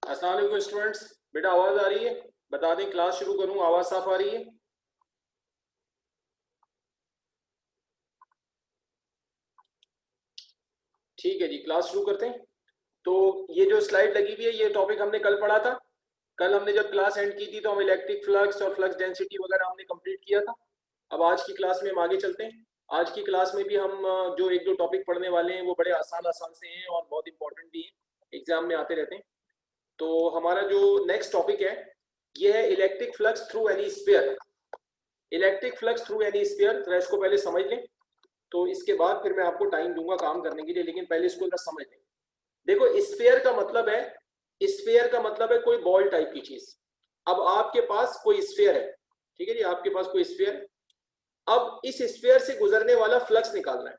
अस्सलाम वालेकुम स्टूडेंट्स, बेटा आवाज आ रही है? बता दें क्लास शुरू करूं, आवाज साफ आ रही है? ठीक है जी, क्लास शुरू करते हैं। तो ये जो स्लाइड लगी हुई है ये टॉपिक हमने कल पढ़ा था। कल हमने जब क्लास एंड की थी तो हम इलेक्ट्रिक फ्लक्स और फ्लक्स डेंसिटी वगैरह हमने कंप्लीट किया था। अब आज की क्लास में हम आगे चलते हैं। आज की क्लास में भी हम जो एक दो टॉपिक पढ़ने वाले हैं वो बड़े आसान आसान से हैं और बहुत इंपॉर्टेंट भी हैं, एग्जाम में आते रहते हैं। तो हमारा जो नेक्स्ट टॉपिक है ये है electric flux through any sphere. Electric flux through any sphere, तो इसको पहले समझ लें, तो इसके बाद फिर मैं आपको टाइम दूंगा काम करने के लिए, लेकिन पहले इसको जरा समझ लें। देखो, स्फीयर का मतलब है, स्फीयर का मतलब है कोई बॉल टाइप की चीज। अब आपके पास कोई स्फीयर है, ठीक है जी, आपके पास कोई स्फीयर है। अब इस स्फीयर से गुजरने वाला फ्लक्स निकालना है।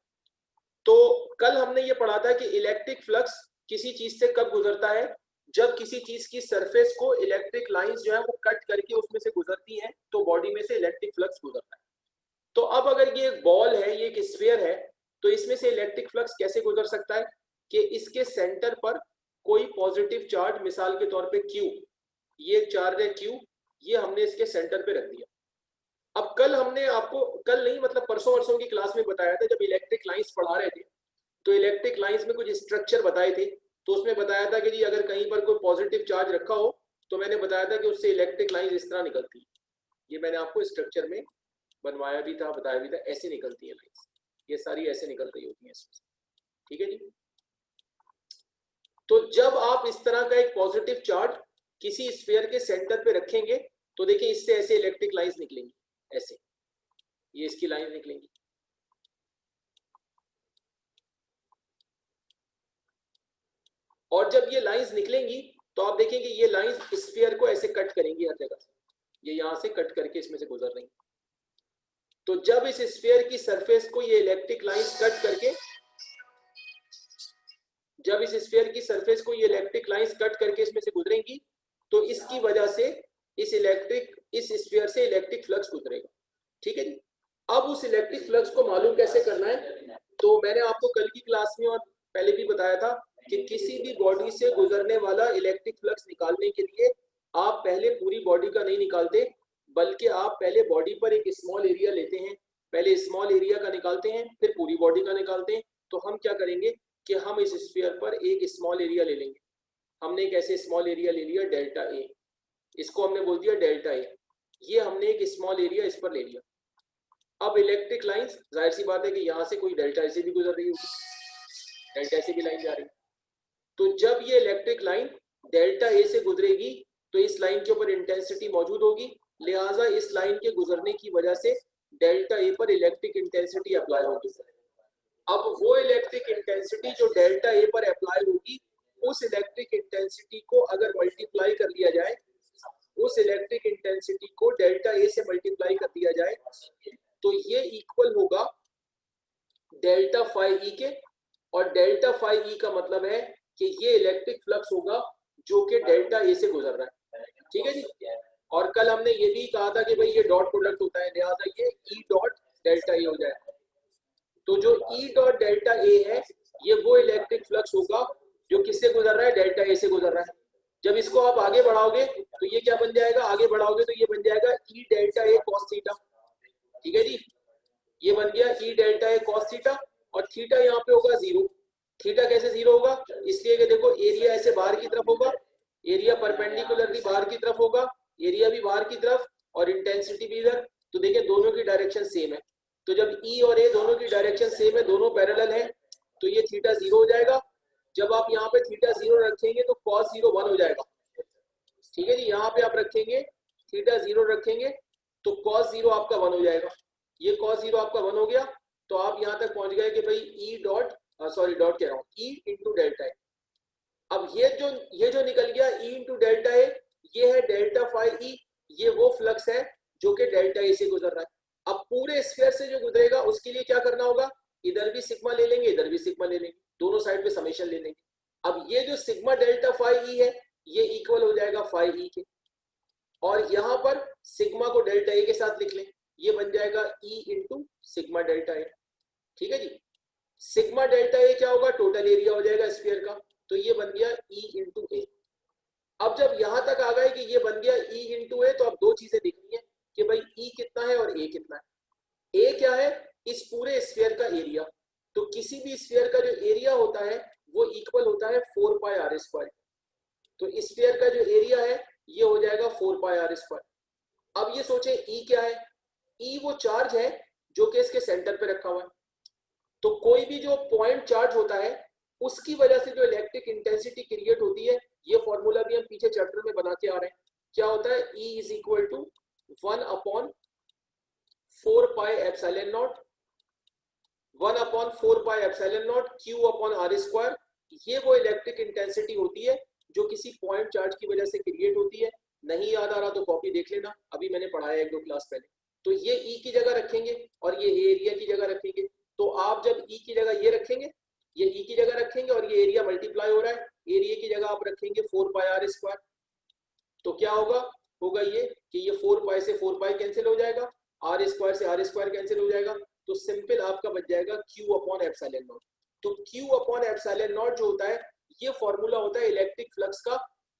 तो कल हमने ये पढ़ा था कि इलेक्ट्रिक फ्लक्स किसी चीज से कब गुजरता है, जब किसी चीज की सरफेस को इलेक्ट्रिक लाइंस जो है वो कट करके उसमें से गुजरती हैं, तो बॉडी में से इलेक्ट्रिक फ्लक्स गुजरता है। तो अब अगर ये एक बॉल है, ये एक स्फीयर है, तो इसमें से इलेक्ट्रिक फ्लक्स कैसे गुजर सकता है कि इसके सेंटर पर कोई पॉजिटिव चार्ज, मिसाल के तौर पे Q, ये चार्ज है Q, ये हमने इसके सेंटर पे रख दिया। अब कल हमने आपको, कल नहीं मतलब परसों वर्षों की क्लास में बताया था, जब इलेक्ट्रिक लाइंस पढ़ा रहे थे तो इलेक्ट्रिक लाइंस में कुछ स्ट्रक्चर बताए थे। तो उसमें बताया था कि जी अगर कहीं पर कोई पॉजिटिव चार्ज रखा हो तो मैंने बताया था कि उससे इलेक्ट्रिक लाइंस इस तरह निकलती है। ये मैंने आपको स्ट्रक्चर में बनवाया भी था, बताया भी था, ऐसे निकलती है लाइंस, ये सारी ऐसे निकल रही होती है इसमें, ठीक है जी। तो जब आप इस तरह का एक पॉजिटिव चार्ज किसी स्फीयर के सेंटर पे रखेंगे तो देखिए इससे ऐसे इलेक्ट्रिक लाइंस निकलेंगी, ऐसे ये इसकी लाइंस निकलेंगी। और जब ये लाइंस निकलेंगी तो आप देखेंगे ये लाइंस स्फीयर को ऐसे कट करेंगी हर जगह से, ये यहां से कट करके इसमें से गुजर रही। तो जब इस स्फीयर की सरफेस को ये इलेक्ट्रिक लाइंस कट करके, जब इस स्फीयर की सरफेस को ये इलेक्ट्रिक लाइंस कट करके इसमें से गुजरेंगी तो इसकी वजह से इस स्फीयर से इलेक्ट्रिक फ्लक्स गुजरेगा, ठीक है जी। अब उस इलेक्ट्रिक फ्लक्स को मालूम कैसे करना है, तो मैंने आपको कल की क्लास में और पहले भी बताया था कि किसी भी बॉडी से गुजरने वाला इलेक्ट्रिक फ्लक्स निकालने के लिए आप पहले पूरी बॉडी का नहीं निकालते, बल्कि आप पहले बॉडी पर एक स्मॉल एरिया लेते हैं, पहले स्मॉल एरिया का निकालते हैं फिर पूरी बॉडी का निकालते हैं। तो हम क्या करेंगे कि हम इस स्फीयर पर एक स्मॉल एरिया ले लेंगे। हमने एक ऐसे स्मॉल एरिया ले लिया डेल्टा ए, इसको हमने बोल दिया डेल्टा ए, ये हमने एक स्मॉल एरिया इस पर ले लिया। अब इलेक्ट्रिक लाइंस, जाहिर सी बात है कि यहां से कोई डेल्टा ए से भी गुजर रही होगी, डेल्टा ए से भी लाइन जा रही है। तो जब ये इलेक्ट्रिक लाइन डेल्टा ए से गुजरेगी तो इस लाइन के ऊपर इंटेंसिटी मौजूद होगी, लिहाजा इस लाइन के गुजरने की वजह से डेल्टा ए पर इलेक्ट्रिक इंटेंसिटी अप्लाई होगी। अब वो इलेक्ट्रिक इंटेंसिटी जो डेल्टा ए पर अप्लाई होगी, उस इलेक्ट्रिक इंटेंसिटी को अगर मल्टीप्लाई कर लिया जाए, उस इलेक्ट्रिक इंटेंसिटी को डेल्टा ए से मल्टीप्लाई कर दिया जाए तो ये इक्वल होगा डेल्टा फाई ई के। और डेल्टा फाई ई का मतलब है कि ये इलेक्ट्रिक फ्लक्स होगा जो कि डेल्टा ए से गुजर रहा है, ठीक है जी। और कल हमने ये भी कहा था कि भाई ये डॉट प्रोडक्ट होता है, लिहाजा ये ई डॉट डेल्टा ए हो जाएगा। तो जो ई डॉट डेल्टा ए है ये वो इलेक्ट्रिक फ्लक्स होगा जो किससे गुजर रहा है, डेल्टा ए से गुजर रहा है। जब इसको आप आगे बढ़ाओगे तो ये क्या बन जाएगा, आगे बढ़ाओगे तो ये बन जाएगा ई डेल्टा ए कॉस थीटा, ठीक है जी। ये बन गया ई डेल्टा ए कॉस थीटा, और थीटा यहाँ पे होगा जीरो। थीटा कैसे जीरो होगा, इसलिए कि देखो एरिया ऐसे बाहर की तरफ होगा, एरिया परपेंडिकुलरली बाहर की तरफ होगा, एरिया भी बाहर की तरफ और इंटेंसिटी भी इधर। तो देखिए दोनों की डायरेक्शन सेम है, तो जब ई और ए दोनों की डायरेक्शन सेम है, दोनों पैरेलल है, तो ये थीटा जीरो हो जाएगा। जब आप यहाँ पे थीटा जीरो रखेंगे तो कॉस जीरो वन हो जाएगा, ठीक है जी। यहाँ पे आप रखेंगे थीटा जीरो रखेंगे तो कॉस जीरो आपका वन हो जाएगा। ये कॉस जीरो आपका वन हो गया तो आप यहाँ तक पहुंच गए कि भाई ई डॉट, सॉरी डॉट कह रहा हूँ, ई इंटू डेल्टा ए। अब ये जो निकल गया ई इंटू डेल्टा ए, ये है डेल्टा फाई ई, ये वो फ्लक्स है जो कि डेल्टा ए से गुजर रहा है। अब पूरे स्फीयर से जो गुजरेगा उसके लिए क्या करना होगा, इधर भी सिग्मा ले लेंगे, इधर भी सिग्मा ले लेंगे, दोनों साइड पे समेशन ले लेंगे। अब ये जो सिग्मा डेल्टा फाई ई है ये इक्वल हो जाएगा फाई ई के, और यहां पर सिग्मा को डेल्टा ए के साथ लिख लें, ये बन जाएगा E into sigma delta A, ठीक है जी। सिग्मा डेल्टा ए क्या होगा, टोटल एरिया हो जाएगा स्फीयर का, तो ये बन गया ई इंटू ए। अब जब यहां तक आ गए कि ये बन गया E इंटू ए, तो अब दो चीजें दिखनी है कि भाई E कितना है और A कितना है। A क्या है? इस पूरे स्फीयर का एरिया। तो किसी भी स्फीयर का जो एरिया होता है वो इक्वल होता है 4 पाई आर स्क्वायर। तो स्फीयर का जो एरिया है ये हो जाएगा 4 पाई आर स्क्वायर। अब ये सोचे E क्या है? E वो चार्ज है जो कि इसके सेंटर पे रखा हुआ है। तो कोई भी जो पॉइंट चार्ज होता है उसकी वजह से जो इलेक्ट्रिक इंटेंसिटी क्रिएट होती है, ये फॉर्मूला भी हम पीछे चैप्टर में बना के आ रहे हैं। क्या होता है? E is equal to 1/4 pi epsilon naught, 1/4 pi epsilon naught Q upon r square. ये वो इलेक्ट्रिक इंटेंसिटी होती है जो किसी पॉइंट चार्ज की वजह से क्रिएट होती है। नहीं याद आ रहा तो कॉपी देख लेना, अभी मैंने पढ़ाया एक दो क्लास पहले। तो ये E की जगह रखेंगे और ये एरिया की जगह रखेंगे। तो आप जब E की जगह ये रखेंगे, ये E की जगह रखेंगे और ये एरिया मल्टीप्लाई हो रहा है, एरिया की जगह आप रखेंगे 4 पाई आर स्क्वायर। तो क्या होगा? होगा ये कि ये 4 पाई से 4 पाई कैंसिल हो जाएगा, आर स्क्वायर से आर स्क्वायर कैंसिल हो जाएगा। तो सिंपल आपका बच जाएगा Q अपॉन एप्सिलॉन नॉट। तो Q अपॉन एप्सिलॉन नॉट जो होता है ये फॉर्मूला होता है इलेक्ट्रिक फ्लक्स का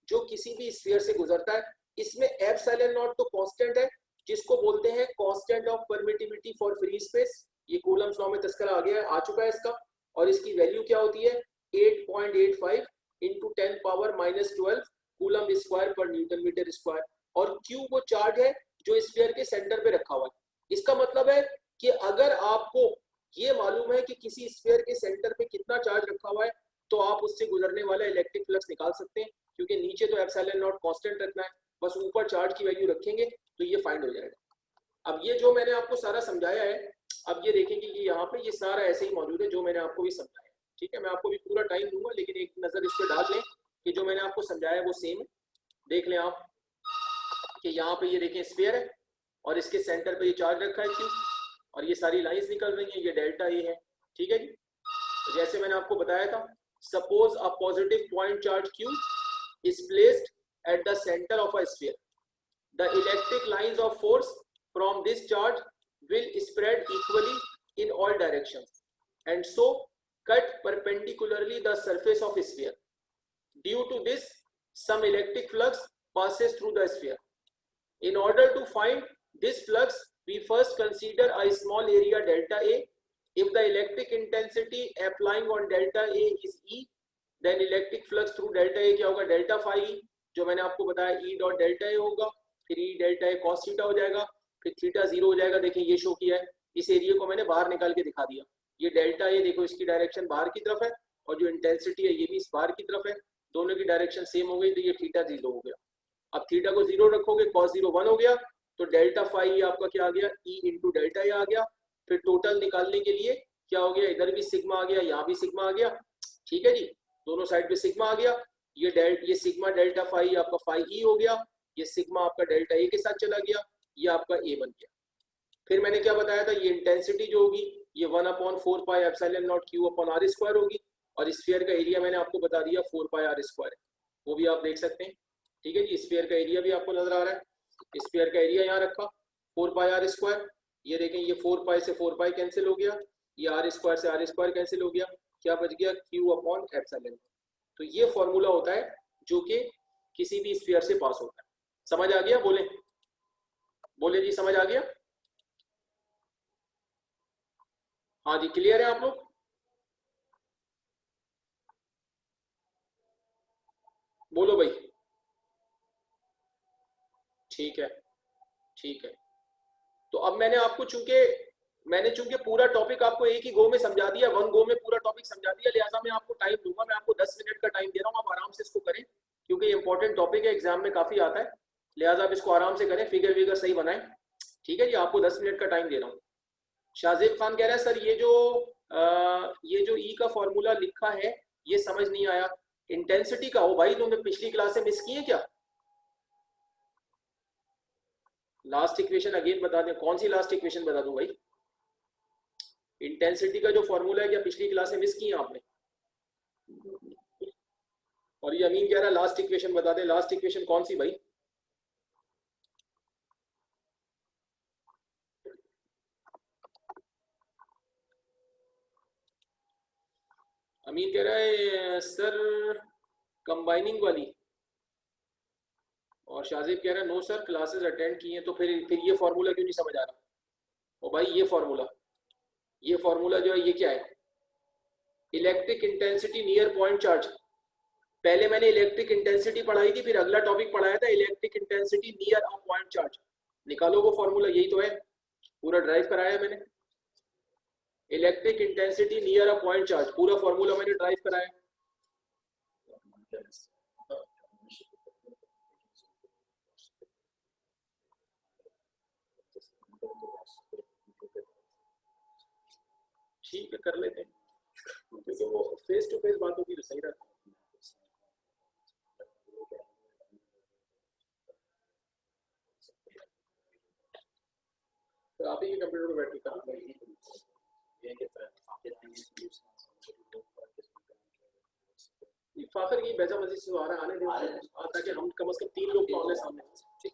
जो किसी भी स्फीयर से गुजरता है। इसमें एप्सिलॉन नॉट तो कांस्टेंट है जिसको बोलते हैं constant of permittivity for free space. ये कूलम्स लॉ में तस्करा आ गया है, आ चुका है इसका। और इसकी वैल्यू क्या होती है? 8.85 इंटू 10 पावर -12 कूलम स्क्वायर पर न्यूटन मीटर स्क्वायर। और Q वो चार्ज है जो स्फीयर के सेंटर पे रखा हुआ है। इसका मतलब है कि अगर आपको ये मालूम है कि किसी स्फीयर के सेंटर पे कितना चार्ज रखा हुआ है तो आप उससे गुजरने वाला इलेक्ट्रिक फ्लक्स निकाल सकते हैं, क्योंकि नीचे तो एप्सिलॉन नॉट कांस्टेंट रखना है, बस ऊपर चार्ज की वैल्यू रखेंगे तो ये फाइंड हो जाएगा। अब ये जो मैंने आपको सारा समझाया है, अब ये देखेंगे कि यहाँ पे ये सारा ऐसे ही मौजूद है जो मैंने आपको भी समझाया है। ठीक है, मैं आपको भी पूरा टाइम दूंगा, लेकिन एक नजर इस पर डाल लें कि जो मैंने आपको समझाया है वो सेम है। देख लें आप कि यहाँ पे ये देखें स्फीयर है और इसके सेंटर पे ये चार्ज रखा है Q, और ये सारी लाइंस निकल रही हैं, ये डेल्टा ए है। ठीक है जी। तो जैसे मैंने आपको बताया था, suppose a positive point charge Q is placed at the center of a sphere. The electric lines of force from this charge will spread equally in all directions and so cut perpendicularly the surface of a sphere. Due to this, some electric flux passes through the sphere. In order to find this flux, we first consider a small area delta A. If the electric intensity applying on delta A is E, then electric flux through delta A क्या होगा? Delta phi E, जो मैंने आपको बताया E dot delta A होगा, फिर E delta A cos theta हो जाएगा, फिर थीटा 0 हो जाएगा। देखिए ये शो किया है, इस एरिया को मैंने बाहर निकाल के दिखा दिया। ये डेल्टा A देखो इसकी डायरेक्शन बाहर की तरफ है और जो इंटेंसिटी है ये भी इस बाहर की तरफ है, दोनों की डायरेक्शन सेम हो गई, तो ये थीटा 0 हो गया। अब थीटा को 0 रखोगे, cos 0 1 हो गया, तो डेल्टा फाई आपका क्या आ गया? E इंटू डेल्टा A आ गया। फिर टोटल निकालने के लिए क्या हो गया? इधर भी सिग्मा आ गया, यहाँ भी सिग्मा आ गया। ठीक है जी, दोनों साइड पे सिग्मा आ गया। ये सिग्मा डेल्टा फाई आपका फाई E हो गया, ये सिग्मा आपका डेल्टा A के साथ चला गया, ये आपका A बन गया। फिर मैंने क्या बताया था? ये इंटेंसिटी जो होगी ये 1/4 pi epsilon naught Q upon r square होगी, और स्फीयर का एरिया मैंने आपको बता दिया 4 पाई आर स्क्वायर है, वो भी आप देख सकते हैं। ठीक है जी, स्फीयर का एरिया भी आपको नजर आ रहा है। स्फीयर का एरिया यहाँ रखा 4 पाई आर स्क्वायर। ये देखें, ये 4 पाई से 4 पाई कैंसिल हो गया, ये आर स्क्वायर से आर स्क्वायर कैंसिल हो गया, क्या बच गया? Q upon epsilon. तो ये फॉर्मूला होता है जो कि किसी भी स्फीयर से पास होता है। समझ आ गया? बोले बोले जी, समझ आ गया? हाँ जी, क्लियर है आप लोग? बोलो भाई। ठीक है, ठीक है। तो अब मैंने चूंकि पूरा टॉपिक आपको एक ही गो में समझा दिया, वन गो में पूरा टॉपिक समझा दिया, लिहाजा मैं आपको टाइम दूंगा। मैं आपको 10 मिनट का टाइम दे रहा हूँ, आप आराम से इसको करें, क्योंकि ये इंपॉर्टेंट टॉपिक है, एग्जाम में काफी आता है। लिहाजा आप इसको आराम से करें, फिगर विगर सही बनाएं। ठीक है जी, आपको 10 मिनट का टाइम दे रहा हूँ। शाहजेब खान कह रहा है, सर ये जो ई का फॉर्मूला लिखा है ये समझ नहीं आया। इंटेंसिटी का हो भाई, तुमने पिछली क्लास से मिस की है क्या? लास्ट इक्वेशन अगेन बता दें, कौन सी लास्ट इक्वेशन बता दूं भाई? इंटेंसिटी का जो फॉर्मूला है, क्या पिछली क्लास में मिस की है आपने? और ये अमीन कह रहा है लास्ट इक्वेशन बता दे। लास्ट इक्वेशन कौन सी भाई? अमीन कह रहा है सर कंबाइनिंग वाली। और शाहजेब कह रहा है नो सर क्लासेस अटेंड की हैं, तो फिर ये फॉर्मूला क्यों नहीं समझ आ रहा? ओ भाई ये फॉर्मूला जो है ये क्या है? Electric intensity near point charge. पहले मैंने इलेक्ट्रिक इंटेंसिटी पढ़ाई थी, फिर अगला टॉपिक पढ़ाया था electric intensity near a point charge. निकालो वो फॉर्मूला, यही तो है, पूरा ड्राइव कराया है मैंने। Electric intensity near a point charge, पूरा फॉर्मूला मैंने ड्राइव कराया। ठीक है, कर लेते हैं, क्योंकि वो फेस टू फेस बात होगी तो सही रहता है। तो आप ही के कंप्यूटर पर बैठ के करना फाखर की बैजा मस्जिद से आ रहा आने दें, ताकि हम कम से कम 3 लोग तो आने सामने। ठीक।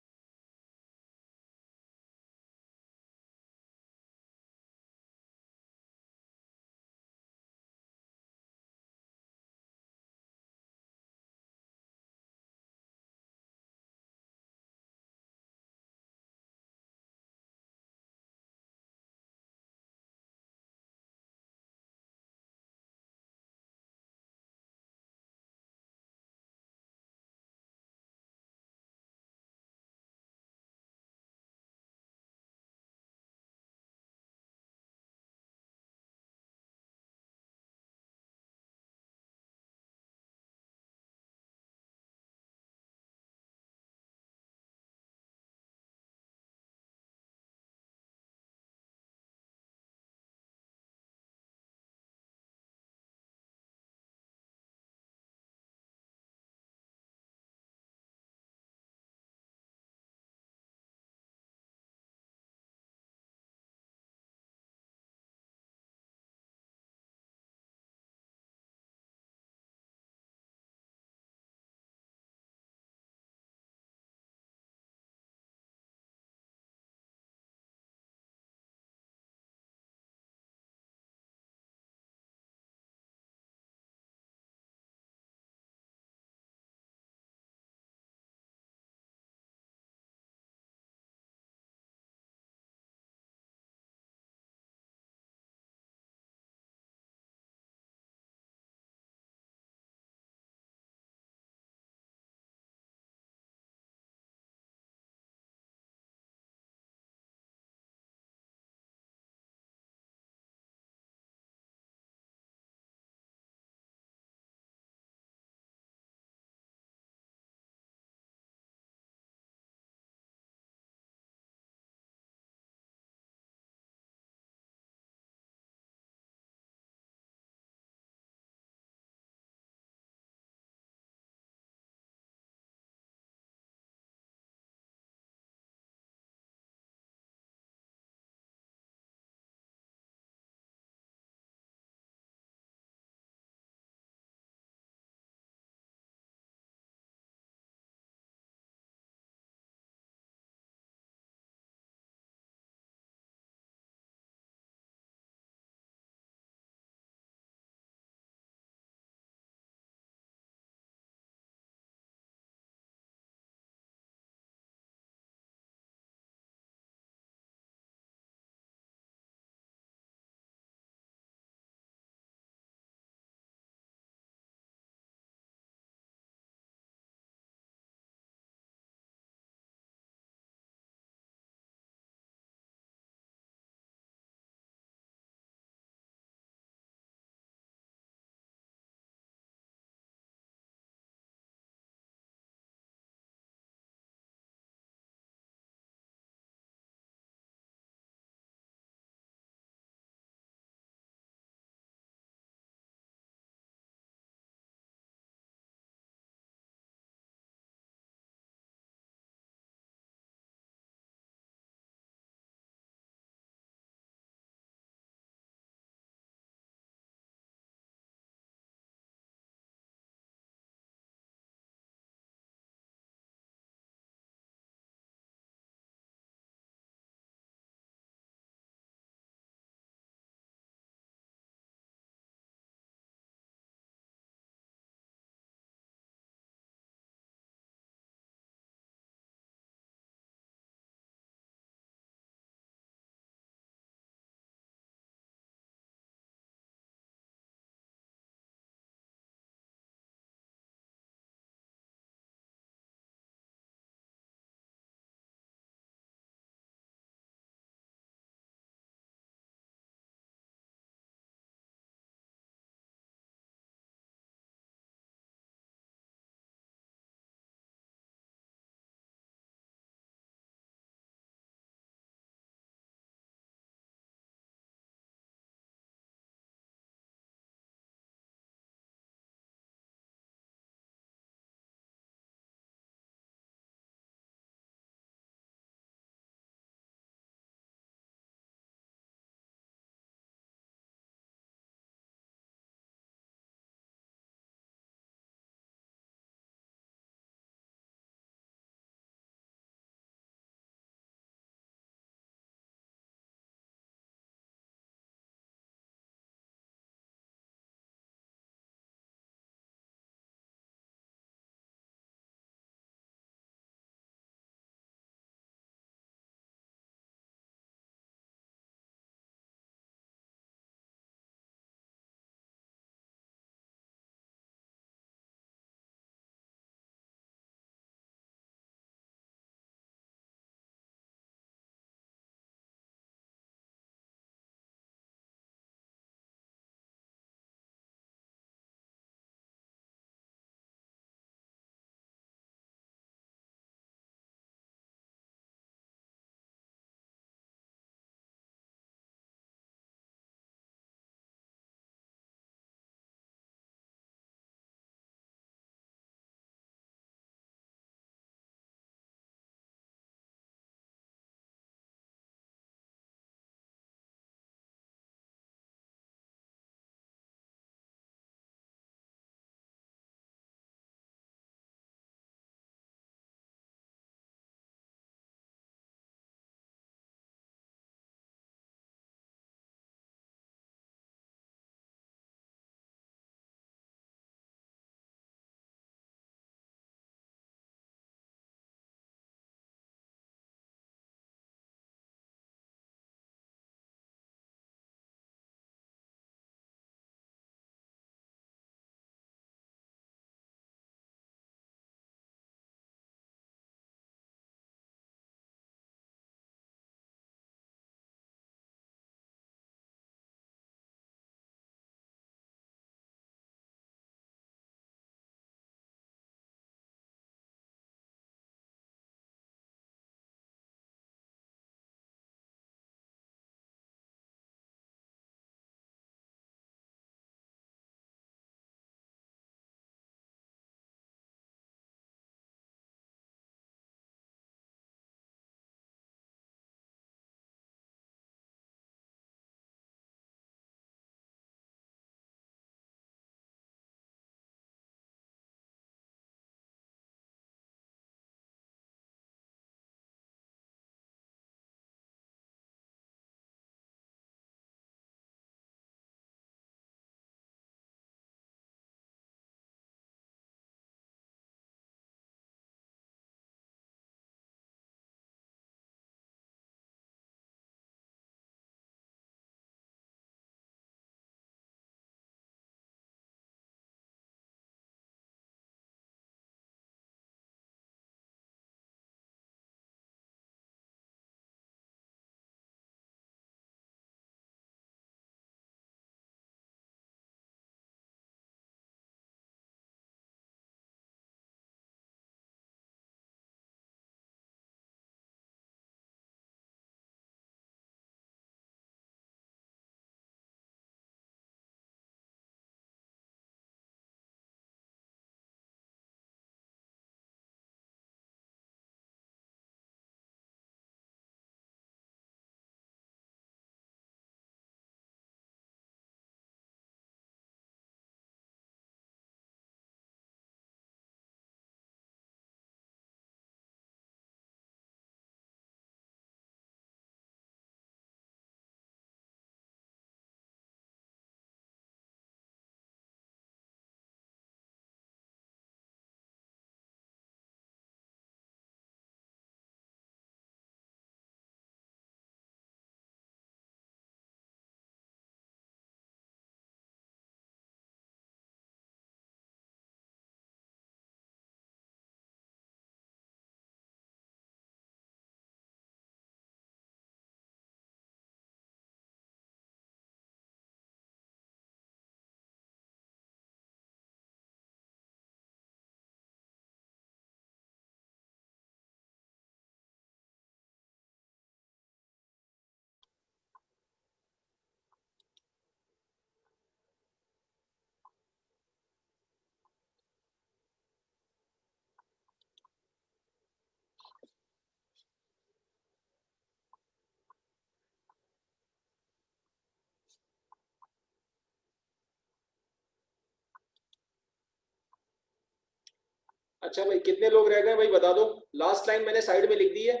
अच्छा भाई, कितने लोग रह गए भाई बता दो। लास्ट लाइन मैंने साइड में लिख दी है,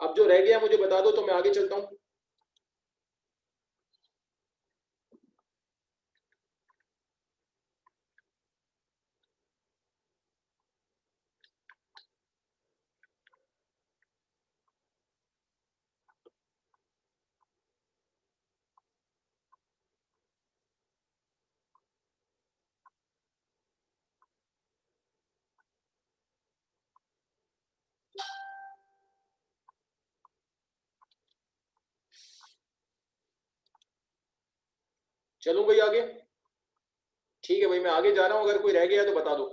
अब जो रह गया मुझे बता दो तो मैं आगे चलता हूँ। चलूं भाई आगे? ठीक है भाई, मैं आगे जा रहा हूँ, अगर कोई रह गया तो बता दो।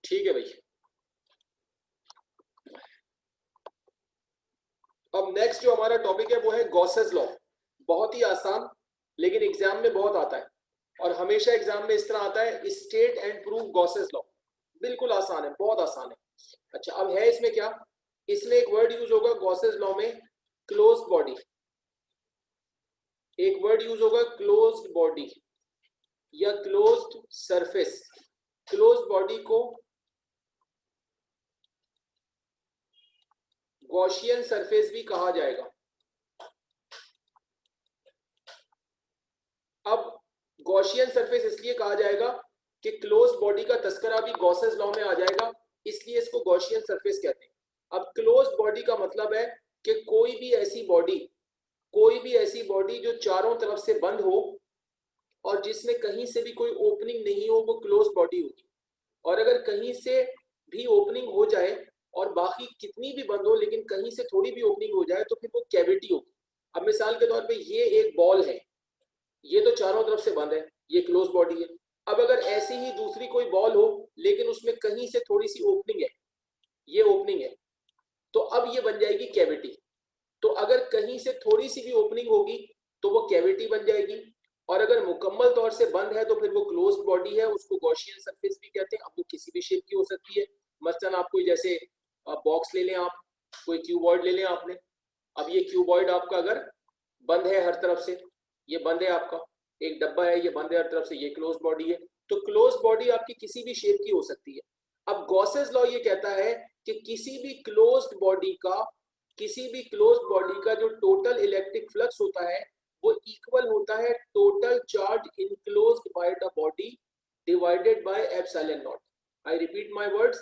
ठीक है भाई। अब नेक्स्ट जो हमारा टॉपिक है वो है गॉसेस लॉ। बहुत ही आसान, लेकिन एग्जाम में बहुत आता है, और हमेशा एग्जाम में इस तरह आता है, state and prove Gauss's law. बिल्कुल आसान है, बहुत आसान है। अच्छा, अब है इसमें क्या, इसमें एक वर्ड यूज होगा गॉसेस लॉ में, क्लोज्ड बॉडी। एक वर्ड यूज होगा क्लोज्ड बॉडी या क्लोज्ड सरफेस। क्लोज्ड बॉडी को गॉसियन सरफेस भी कहा जाएगा। अब गॉसियन सरफेस इसलिए कहा जाएगा कि क्लोज्ड बॉडी का तस्करा भी गॉसेस लॉ में आ जाएगा, इसलिए इसको गॉसियन सरफेस कहते हैं। अब क्लोज्ड बॉडी का मतलब है कि कोई भी ऐसी बॉडी जो चारों तरफ से बंद हो और जिसमें कहीं से भी कोई ओपनिंग नहीं हो, वो क्लोज्ड बॉडी होगी। और अगर कहीं से भी ओपनिंग हो जाए और बाकी कितनी भी बंद हो लेकिन कहीं से थोड़ी भी ओपनिंग हो जाए तो फिर वो कैविटी होगी। अब मिसाल के तौर पे ये एक बॉल है, ये तो चारों तरफ से बंद है, ये क्लोज बॉडी है। अब अगर ऐसी ही दूसरी कोई बॉल हो लेकिन उसमें कहीं से थोड़ी सी ओपनिंग है, ये ओपनिंग है, तो अब ये बन जाएगी कैविटी। तो अगर कहीं से थोड़ी सी भी ओपनिंग होगी तो वो कैविटी बन जाएगी, और अगर मुकम्मल तौर से बंद है तो फिर वो क्लोज्ड बॉडी है, उसको गॉसियन सरफेस भी कहते हैं। अब वो किसी भी शेप की हो सकती है, मसलन आप कोई जैसे बॉक्स ले लें, आप कोई क्यूबॉइड ले लें आपने। अब ये क्यूबॉइड आपका अगर बंद है हर तरफ से, ये बंद है आपका, एक डब्बा है ये बंद है हर तरफ से, ये क्लोज बॉडी है। तो क्लोज बॉडी आपकी किसी भी शेप की हो सकती है। अब गॉसेस लॉ ये कहता है कि किसी भी क्लोज्ड बॉडी का जो टोटल इलेक्ट्रिक फ्लक्स होता है वो इक्वल होता है total charge enclosed by the body divided by epsilon not. I repeat my words,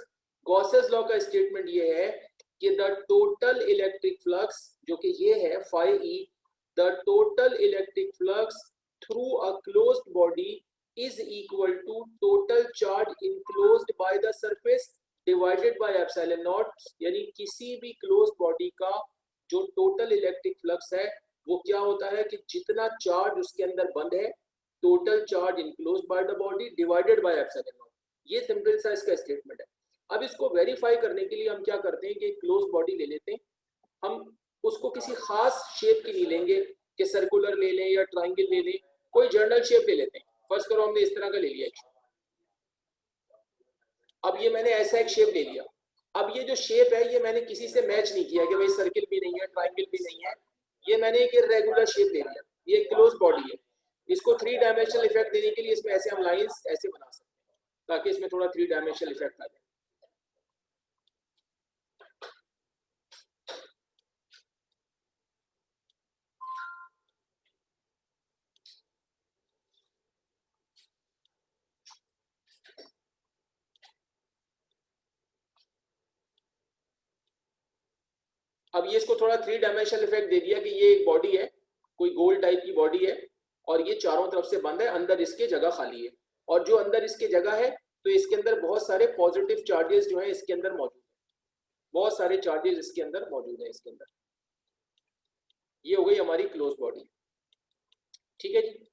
Gauss's law का स्टेटमेंट ये है कि द टोटल इलेक्ट्रिक फ्लक्स, जो कि ये है phi E, the total electric flux through a closed body is equal to total charge enclosed by the surface divided by epsilon naught। यानी किसी भी क्लोज्ड बॉडी का जो टोटल इलेक्ट्रिक फ्लक्स है वो क्या होता है कि जितना चार्ज उसके अंदर बंद है, total charge enclosed by the body divided by epsilon naught. ये सिंपल सा इसका स्टेटमेंट है। अब इसको वेरीफाई करने के लिए हम क्या करते हैं कि क्लोज्ड बॉडी ले लेते हैं, हम उसको किसी खास शेप की नहीं लेंगे कि सर्कुलर ले लें या ट्रायंगल ले लें, कोई जनरल शेप ले लेते हैं। फर्स्ट करो हमने इस तरह का ले लिया। अब ये मैंने ऐसा एक शेप ले लिया। अब ये जो शेप है ये मैंने किसी से मैच नहीं किया कि भाई सर्किल भी नहीं है ट्रायंगल भी नहीं है, ये मैंने एक इरेगुलर शेप ले लिया। ये क्लोज बॉडी है, इसको 3 डायमेंशनल इफेक्ट देने के लिए इसमें ऐसे हम लाइंस ऐसे बना सकते हैं ताकि इसमें थोड़ा 3 डायमेंशनल इफेक्ट आ जाए। अब ये इसको थोड़ा 3 डायमेंशनल इफेक्ट दे दिया कि ये एक बॉडी है, कोई गोल टाइप की बॉडी है, और ये चारों तरफ से बंद है, अंदर इसके जगह खाली है, और जो अंदर इसके जगह है तो इसके अंदर बहुत सारे पॉजिटिव चार्जेस जो है इसके अंदर मौजूद है, बहुत सारे चार्जेस इसके अंदर मौजूद है इसके अंदर। ये हो गई हमारी क्लोज बॉडी। ठीक है जी।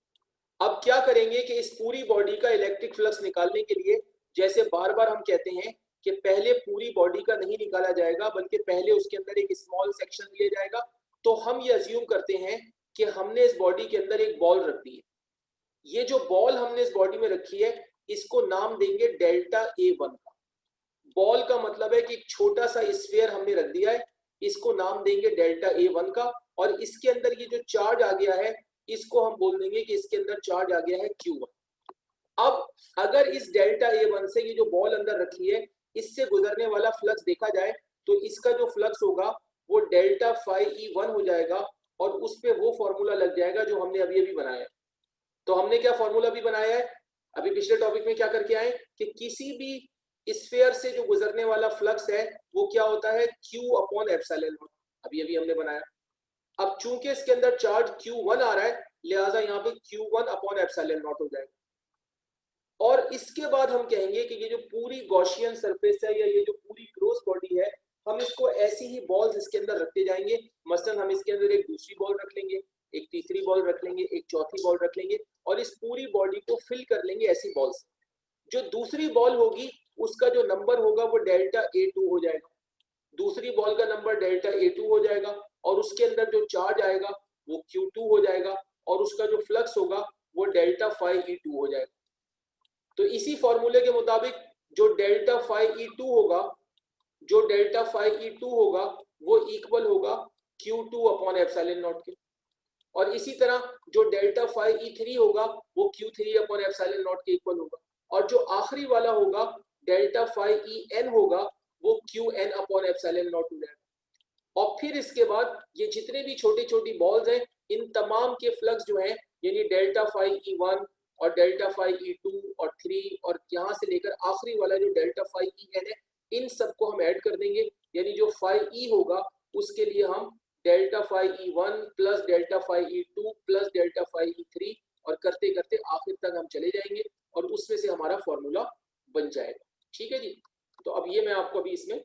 अब क्या करेंगे कि इस पूरी बॉडी का इलेक्ट्रिक फ्लक्स निकालने के लिए, जैसे बार बार हम कहते हैं कि पहले पूरी बॉडी का नहीं निकाला जाएगा बल्कि पहले उसके अंदर एक स्मॉल सेक्शन लिया जाएगा, तो हम ये अज्यूम करते हैं कि हमने इस बॉडी के अंदर एक बॉल रख दी है। ये जो बॉल हमने इस बॉडी में रखी है इसको नाम देंगे डेल्टा A1 का। बॉल का मतलब है कि एक छोटा सा स्फीयर हमने रख दिया है, इसको नाम देंगे डेल्टा A1 का, और इसके अंदर ये जो चार्ज आ गया है इसको हम बोल देंगे कि इसके अंदर चार्ज आ गया है Q1। अब अगर इस डेल्टा A1 से ये जो बॉल अंदर रखी है इससे गुजरने वाला फ्लक्स देखा जाए तो इसका जो फ्लक्स होगा वो डेल्टा फाई E1 हो जाएगा, और उस पे वो फॉर्मूला लग जाएगा जो हमने अभी अभी बनाया है। तो हमने क्या फॉर्मूला भी बनाया है, अभी पिछले टॉपिक में क्या करके आए कि किसी भी स्फीयर से जो गुजरने वाला फ्लक्स है वो क्या होता है Q अपॉन एप्सिलॉन नॉट, अभी अभी हमने बनाया। अब चूंकि इसके अंदर चार्ज Q1 आ रहा है लिहाजा यहाँ पे Q1 अपॉन एप्सिलॉन नॉट हो जाएगा। और इसके बाद हम कहेंगे कि ये जो पूरी गॉसियन सरफेस है या ये जो पूरी क्रॉस बॉडी है हम इसको ऐसी ही बॉल्स इसके अंदर रखते जाएंगे। मसलन हम इसके अंदर एक दूसरी बॉल रख लेंगे, एक तीसरी बॉल रख लेंगे, एक चौथी बॉल रख लेंगे, और इस पूरी बॉडी को फिल कर लेंगे ऐसी बॉल्स। जो दूसरी बॉल होगी उसका जो नंबर होगा वो डेल्टा A2 हो जाएगा, दूसरी बॉल का नंबर डेल्टा A2 हो जाएगा, और उसके अंदर जो चार्ज आएगा वो Q2 हो जाएगा, और उसका जो फ्लक्स होगा वो डेल्टा फाई E2 हो जाएगा। तो इसी फॉर्मूले के मुताबिक जो डेल्टा फाई E2 होगा, जो डेल्टा फाई E2 होगा वो इक्वल होगा Q2 अपॉन एप्सिलॉन नॉट के, और इसी तरह जो डेल्टा फाई E3 होगा वो Q3 अपॉन एप्सिलॉन नॉट के इक्वल होगा, और जो आखिरी वाला होगा डेल्टा फाई En होगा वो Qn अपॉन एप्सिलॉन नॉट हो जाएगा। और फिर इसके बाद ये जितने भी छोटी छोटी बॉल्स हैं इन तमाम के फ्लक्स जो हैं यानी डेल्टा फाई E1 और डेल्टा फाई E2 और 3 और यहाँ से लेकर आखिरी वाला जो डेल्टा फाई En है इन सबको हम ऐड कर देंगे, यानी जो फाई E होगा उसके लिए हम delta phi E1 plus delta phi E2 plus delta phi E3 और करते करते आखिर तक हम चले जाएंगे और उसमें से हमारा फॉर्मूला बन जाएगा। ठीक है जी, तो अब ये मैं आपको अभी इसमें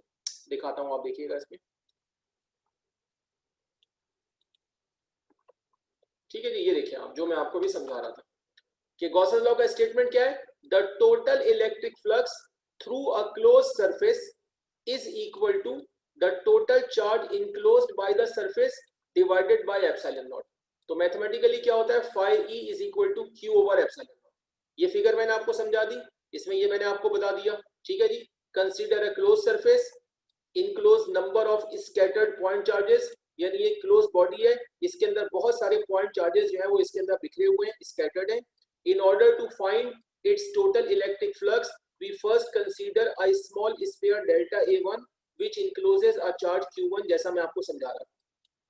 दिखाता हूँ, आप देखिएगा इसमें। ठीक है जी, ये देखिए आप जो मैं आपको भी समझा रहा था कि गॉसेस लॉ का स्टेटमेंट क्या है, the total electric flux through a close surface is equal to the total charge enclosed by the surface divided by epsilon naught. तो मैथमेटिकली क्या होता है, phi E is equal to Q over epsilon naught. ये figure मैंने आपको समझा दी, इसमें ये मैंने आपको बता दिया। ठीक है जी, consider a close surface, enclose number of scattered point charges, यानी ये क्लोज बॉडी है इसके अंदर बहुत सारे पॉइंट चार्जेस जो है वो इसके अंदर बिखरे हुए हैं, स्कैटर्ड हैं। In order to find its total electric flux, we first consider a small sphere delta A1 which encloses a charge Q1, जैसा मैं आपको समझा रहा था।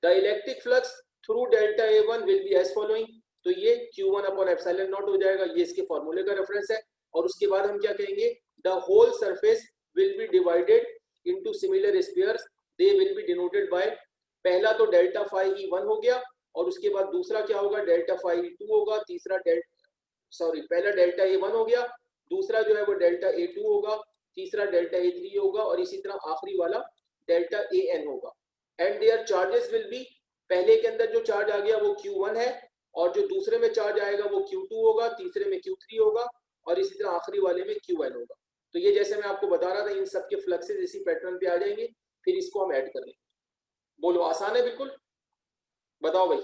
The electric flux through delta A1 will be as following, तो ये Q1 upon epsilon naught हो जाएगा, ये इसके फॉर्मूले का रेफरेंस है। और उसके बाद हम क्या कहेंगे, the whole surface will be divided into similar spheres, they will be denoted by, पहला तो डेल्टा फाई E1 हो गया, और उसके बाद दूसरा क्या होगा डेल्टा फाई E2 होगा, तीसरा पहला डेल्टा A1 हो गया, दूसरा जो है वो डेल्टा A2 होगा, तीसरा डेल्टा A3 होगा, और इसी तरह आखिरी वाला डेल्टा AN होगा। And there charges will be, पहले के अंदर जो चार्ज आ गया वो Q1 है, और जो दूसरे में चार्ज आएगा वो Q2 होगा, तीसरे में Q3 होगा, और इसी तरह आखिरी वाले में Qn होगा। तो ये जैसे मैं आपको बता रहा था इन सबके फ्लक्सेस इसी पैटर्न पे आ जाएंगे, फिर इसको हम ऐड कर लेंगे। बोलो आसान है बिल्कुल, बताओ भाई,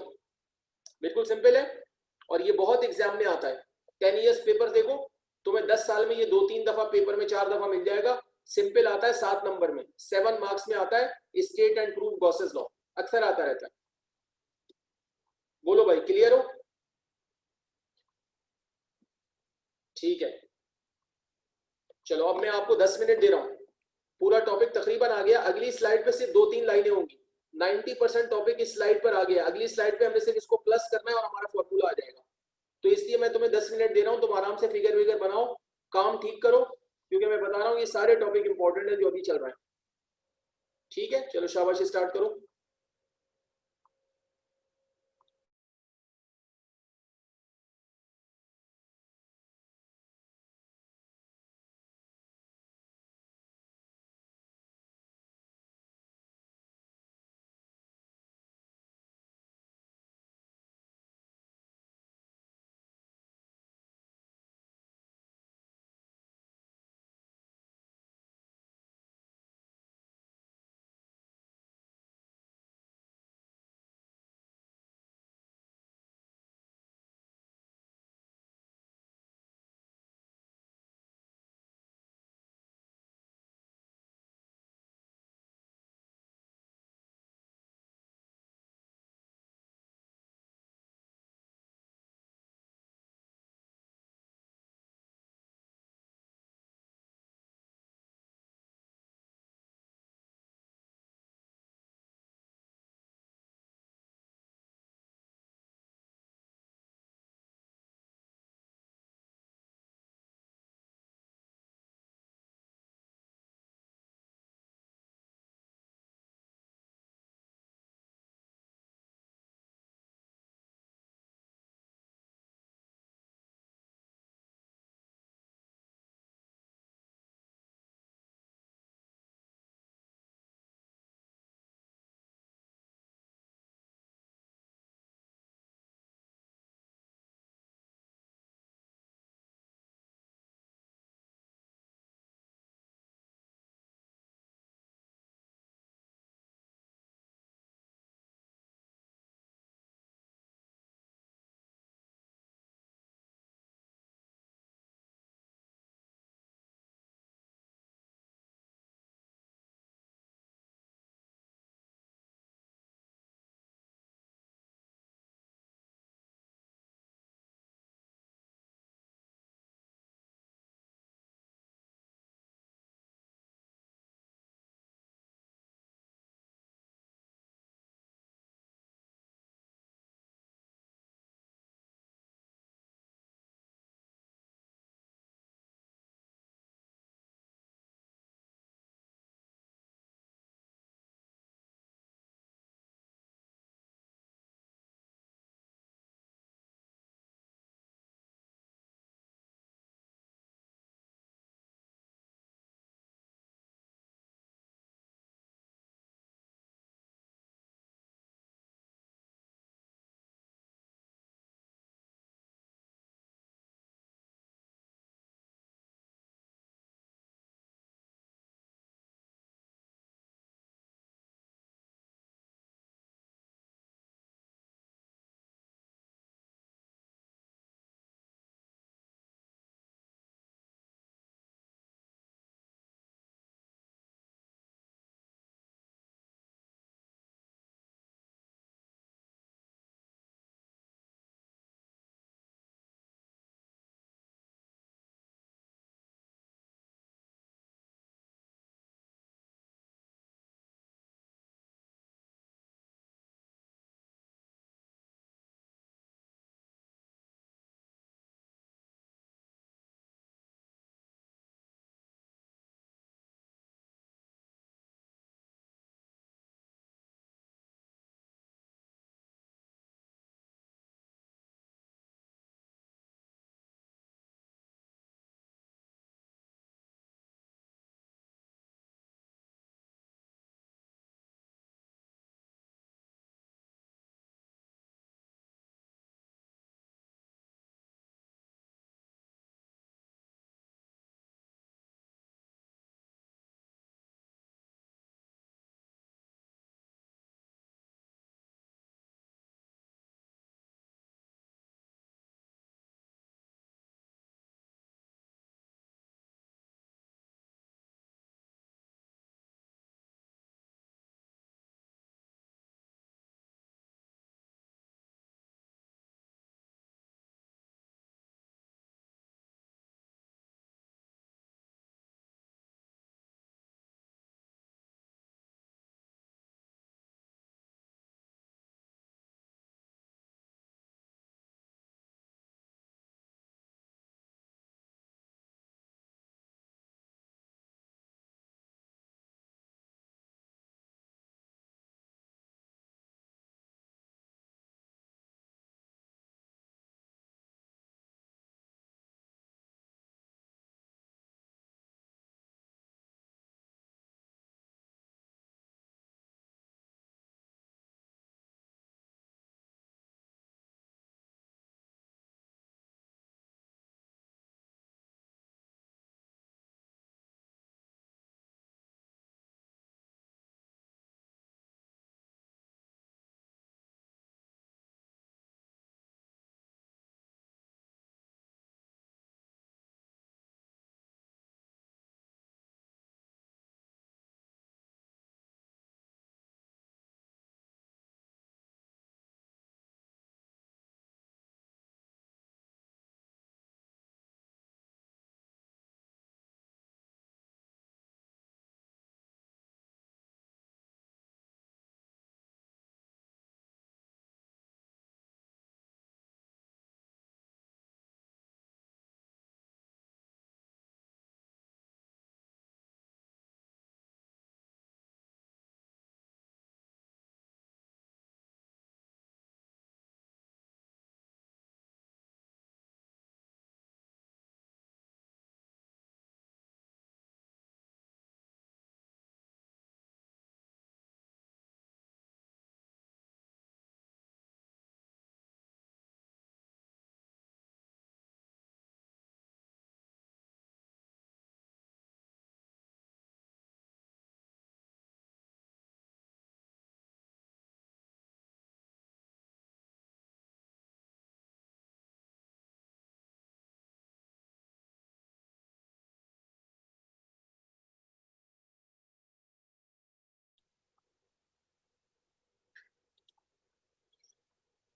बिल्कुल सिंपल है, और ये बहुत एग्जाम में आता है। 10 ईयर्स पेपर देखो, तुम्हें 10 साल में ये 2-3 दफा पेपर में 4 दफा मिल जाएगा। सिंपल आता है 7 नंबर में, 7 मार्क्स में आता है, state and prove Gauss's law, अक्सर आता रहता है। बोलो भाई क्लियर हो? ठीक है, चलो अब मैं आपको 10 मिनट दे रहा हूं, पूरा टॉपिक तकरीबन आ गया। अगली स्लाइड पे सिर्फ 2-3 लाइनें होंगी, 90% टॉपिक इस स्लाइड पर आ गया। अगली स्लाइड पे हमें सिर्फ इसको प्लस करना है और हमारा फॉर्मूला आ जाएगा। तो इसलिए मैं तुम्हें 10 मिनट दे रहा हूं, तुम आराम से फिगर विगर बनाओ, काम ठीक करो, क्योंकि मैं बता रहा हूं ये सारे टॉपिक इंपॉर्टेंट है जो अभी चल रहा है। ठीक है, चलो शाबाश, स्टार्ट करो।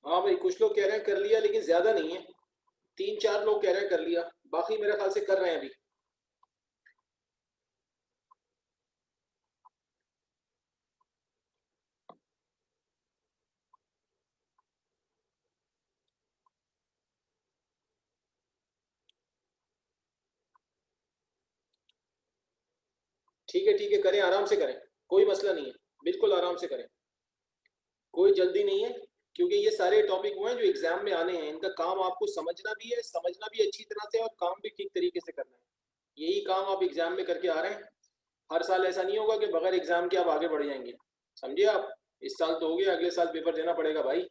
हाँ भाई, कुछ लोग कह रहे हैं कर लिया, लेकिन ज्यादा नहीं है, 3-4 लोग कह रहे हैं कर लिया, बाकी मेरे ख्याल से कर रहे हैं अभी। ठीक है करें, आराम से करें, कोई मसला नहीं है, बिल्कुल आराम से करें, कोई जल्दी नहीं है, क्योंकि ये सारे टॉपिक वो हैं जो एग्जाम में आने हैं, इनका काम आपको समझना भी है, समझना भी अच्छी तरह से, और काम भी ठीक तरीके से करना है। यही काम आप एग्जाम में करके आ रहे हैं। हर साल ऐसा नहीं होगा कि बगैर एग्जाम के आप आगे बढ़ जाएंगे, समझिए आप। इस साल तो हो गया, अगले साल पेपर देना पड़ेगा भाई।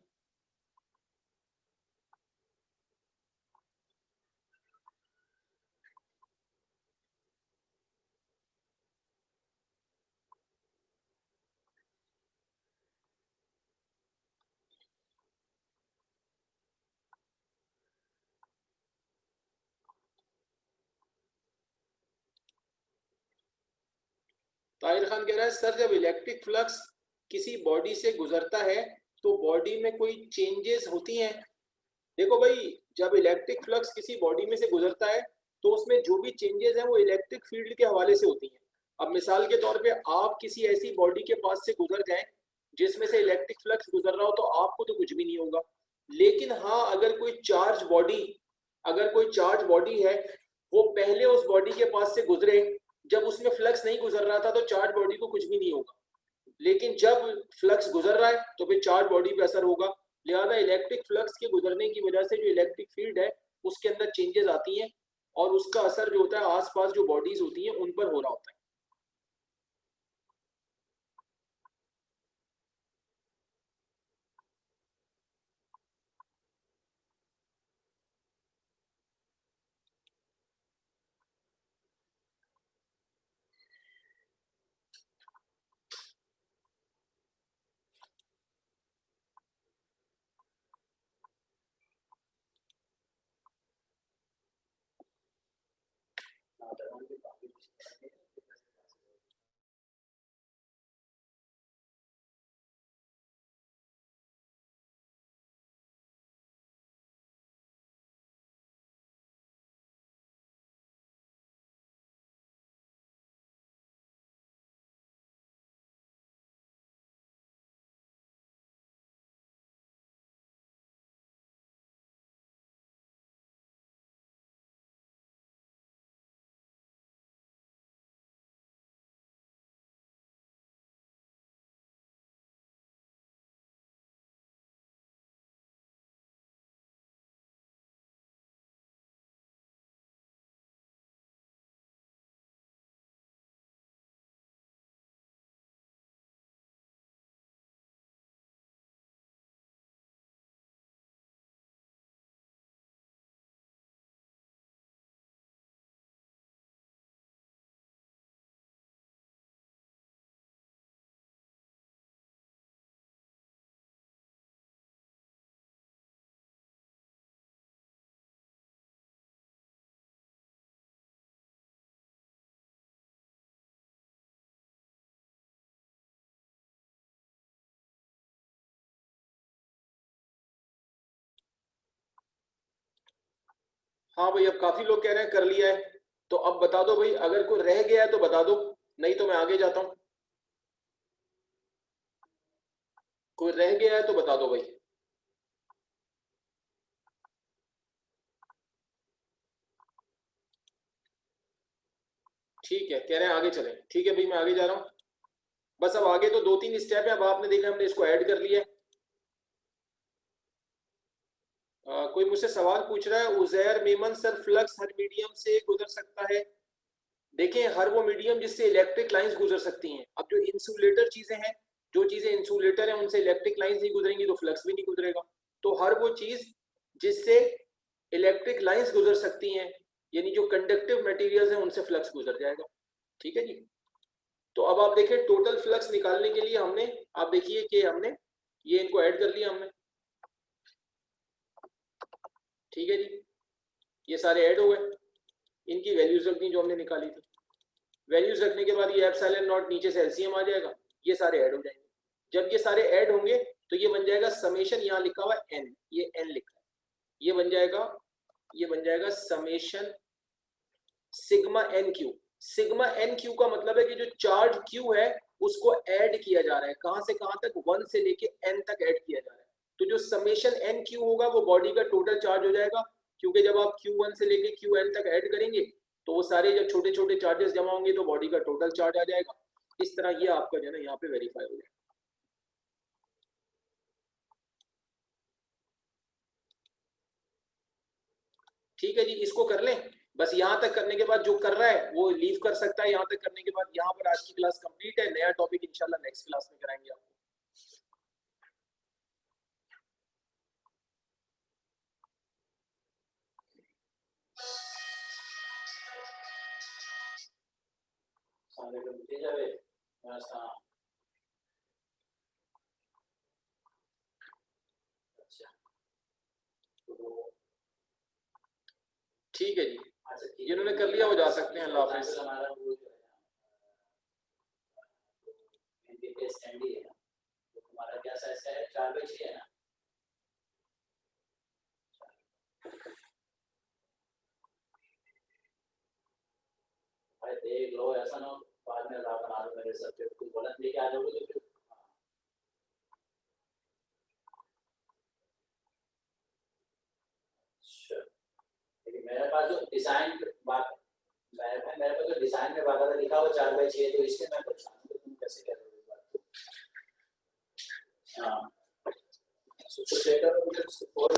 ताहिर खान कह रहा है सर, जब इलेक्ट्रिक फ्लक्स किसी बॉडी से गुजरता है तो बॉडी में कोई चेंजेस होती हैं? देखो भाई, जब इलेक्ट्रिक फ्लक्स किसी बॉडी में से गुजरता है तो उसमें जो भी चेंजेस हैं वो इलेक्ट्रिक फील्ड के हवाले से होती हैं। अब मिसाल के तौर पे आप किसी ऐसी बॉडी के पास से गुजर जाएं जिसमें से इलेक्ट्रिक फ्लक्स गुजर रहा हो तो आपको तो कुछ भी नहीं होगा। लेकिन हाँ, अगर कोई चार्ज बॉडी है, वो पहले उस बॉडी के पास से गुजरे, जब उसमें फ्लक्स नहीं गुजर रहा था तो चार्ज बॉडी को कुछ भी नहीं होगा। लेकिन जब फ्लक्स गुजर रहा है तो फिर चार्ज बॉडी पे असर होगा। लिहाजा इलेक्ट्रिक फ्लक्स के गुजरने की वजह से जो इलेक्ट्रिक फील्ड है उसके अंदर चेंजेस आती हैं, और उसका असर जो होता है आसपास जो बॉडीज होती हैं उन पर हो रहा होता है। हाँ भाई, अब काफी लोग कह रहे हैं कर लिया है, तो अब बता दो भाई, अगर कोई रह गया है तो बता दो, नहीं तो मैं आगे जाता हूँ। कोई रह गया है तो बता दो भाई। ठीक है, कह रहे हैं आगे चलें, ठीक है भाई, मैं आगे जा रहा हूँ। बस अब आगे तो 2-3 स्टेप है, अब आपने देखा हमने इसको ऐड कर लिया है। कोई मुझसे सवाल पूछ रहा है, उजैर मेमन सर, फ्लक्स हर मीडियम से गुजर सकता है? देखें, हर वो मीडियम जिससे इलेक्ट्रिक लाइंस गुजर सकती हैं। अब जो इंसुलेटर चीजें हैं, जो चीजें इंसुलेटर हैं उनसे इलेक्ट्रिक लाइंस नहीं गुजरेंगी तो फ्लक्स भी नहीं गुजरेगा। तो हर वो चीज जिससे इलेक्ट्रिक लाइंस गुजर सकती हैं, यानी जो कंडक्टिव मटेरियल्स हैं, उनसे फ्लक्स गुजर जाएगा। ठीक है जी। तो अब आप देखें, टोटल फ्लक्स निकालने के लिए हमने, आप देखिए कि हमने ये इनको ऐड कर लिया हमने। ठीक है जी, ये सारे ऐड हो गए, इनकी वैल्यूज रख दी जो हमने निकाली थी। वैल्यूज रखने के बाद ये एप्सिलॉन नॉट नीचे से एलसीएम आ जाएगा, ये सारे ऐड हो जाएंगे। जब ये सारे ऐड होंगे तो ये बन जाएगा समेशन, यहाँ लिखा हुआ है n, ये n लिखा है, ये बन जाएगा summation sigma n Q. Sigma n Q का मतलब है कि जो चार्ज q है उसको ऐड किया जा रहा है, कहां से कहां तक, 1 से लेके n तक ऐड किया जा रहा है। तो जो समेशन n क्यू होगा वो बॉडी का टोटल चार्ज हो जाएगा, क्योंकि जब आप q1 से लेके qn तक ऐड करेंगे तो वो सारे जब छोटे छोटे चार्जेस जमा होंगे तो बॉडी का टोटल चार्ज आ जाएगा। इस तरह ये आपका जो है ना यहाँ पे वेरीफाई हो जाएगा। ठीक है जी, इसको कर लें। बस यहाँ तक करने के बाद जो कर रहा है वो लीव कर सकता है। यहाँ तक करने के बाद यहाँ पर आज की क्लास कंप्लीट है। नया टॉपिक इंशाल्लाह नेक्स्ट क्लास में कराएंगे आपको। ठीक है जी, जिन्होंने कर लिया वो जा सकते हैं। अल्लाह हाफिज़। हमारा क्या साइज है, 4/6 है ना। भाई देख लो, ऐसा ना बाद में रात बना दो मेरे सब्जेक्ट को, बोला लेके आ जाओगे तो फिर लेकिन मेरे पास जो डिजाइन बात मेरे पास जो डिजाइन में बाकायदा लिखा हुआ 4/6, तो इसलिए मैं परेशान हूँ तुम कैसे कर रहे हो इस बात को। हाँ, सुपर सेटर मुझे 4